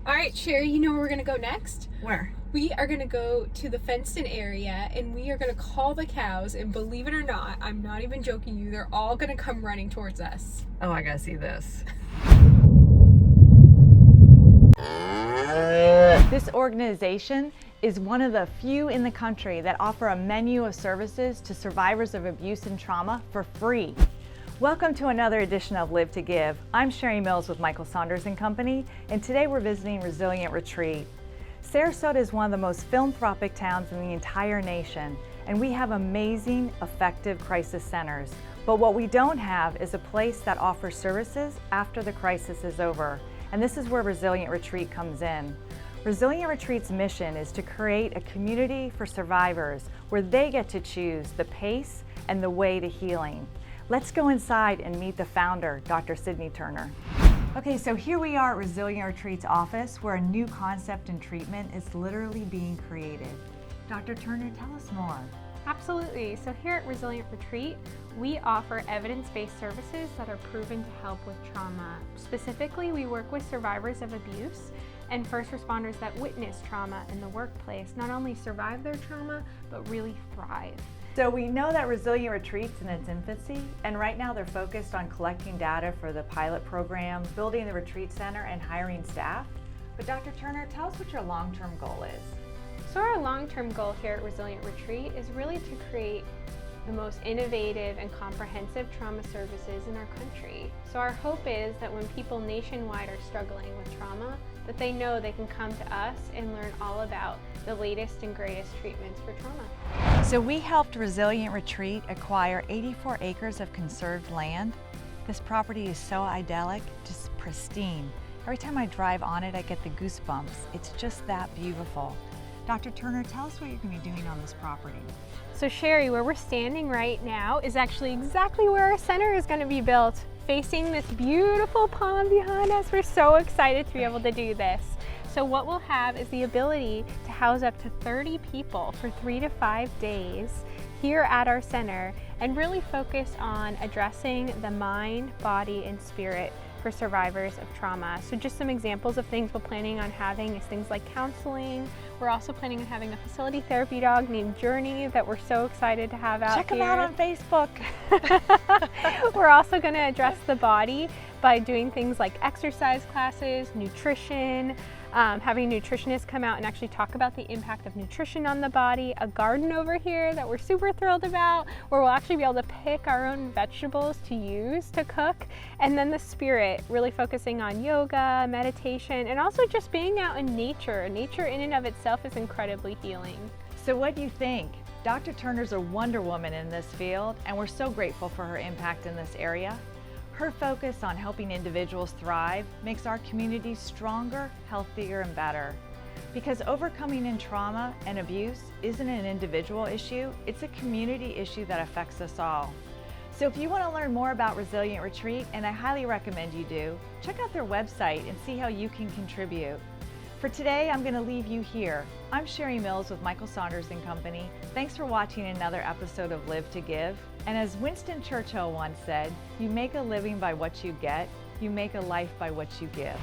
All right, Sherri, you know where we're going to go next? Where? We are going to go to the fenced-in area, and we are going to call the cows, and believe it or not, I'm not even joking you, they're all going to come running towards us. Oh, I gotta see this. This organization is one of the few in the country that offer a menu of services to survivors of abuse and trauma for free. Welcome to another edition of Live2Give. I'm Sherri Mills with Michael Saunders & Company, and today we're visiting Resilient Retreat. Sarasota is one of the most philanthropic towns in the entire nation, and we have amazing, effective crisis centers. But what we don't have is a place that offers services after the crisis is over, and this is where Resilient Retreat comes in. Resilient Retreat's mission is to create a community for survivors where they get to choose the pace and the way to healing. Let's go inside and meet the founder, Dr. Sydney Turner. Okay, so here we are at Resilient Retreat's office where a new concept and treatment is literally being created. Dr. Turner, tell us more. Absolutely. So here at Resilient Retreat, we offer evidence-based services that are proven to help with trauma. Specifically, we work with survivors of abuse and first responders that witness trauma in the workplace, not only survive their trauma, but really thrive. So we know that Resilient Retreat's in its infancy, and right now they're focused on collecting data for the pilot program, building the retreat center, and hiring staff. But Dr. Turner, tell us what your long-term goal is. So our long-term goal here at Resilient Retreat is really to create the most innovative and comprehensive trauma services in our country. So our hope is that when people nationwide are struggling with trauma, that they know they can come to us and learn all about the latest and greatest treatments for trauma. So we helped Resilient Retreat acquire 84 acres of conserved land. This property is so idyllic, just pristine. Every time I drive on it, I get the goosebumps. It's just that beautiful. Dr. Turner, tell us what you're going to be doing on this property. So Sherri, where we're standing right now is actually exactly where our center is going to be built, facing this beautiful pond behind us. We're so excited to be able to do this. So what we'll have is the ability to house up to 30 people for 3 to 5 days here at our center and really focus on addressing the mind, body, and spirit for survivors of trauma. So just some examples of things we're planning on having is things like counseling. We're also planning on having a facility therapy dog named Journey that we're so excited to have out here. Check him out on Facebook. We're also going to address the body by doing things like exercise classes, nutrition, having nutritionists come out and actually talk about the impact of nutrition on the body, a garden over here that we're super thrilled about, where we'll actually be able to pick our own vegetables to use to cook, and then the spirit, really focusing on yoga, meditation, and also just being out in nature. Nature in and of itself is incredibly healing. So what do you think? Dr. Turner's a wonder woman in this field, and we're so grateful for her impact in this area. Her focus on helping individuals thrive makes our community stronger, healthier, and better. Because overcoming in trauma and abuse isn't an individual issue, it's a community issue that affects us all. So if you want to learn more about Resilient Retreat, and I highly recommend you do, check out their website and see how you can contribute. For today, I'm going to leave you here. I'm Sherri Mills with Michael Saunders & Company. Thanks for watching another episode of Live2Give. And as Winston Churchill once said, you make a living by what you get, you make a life by what you give.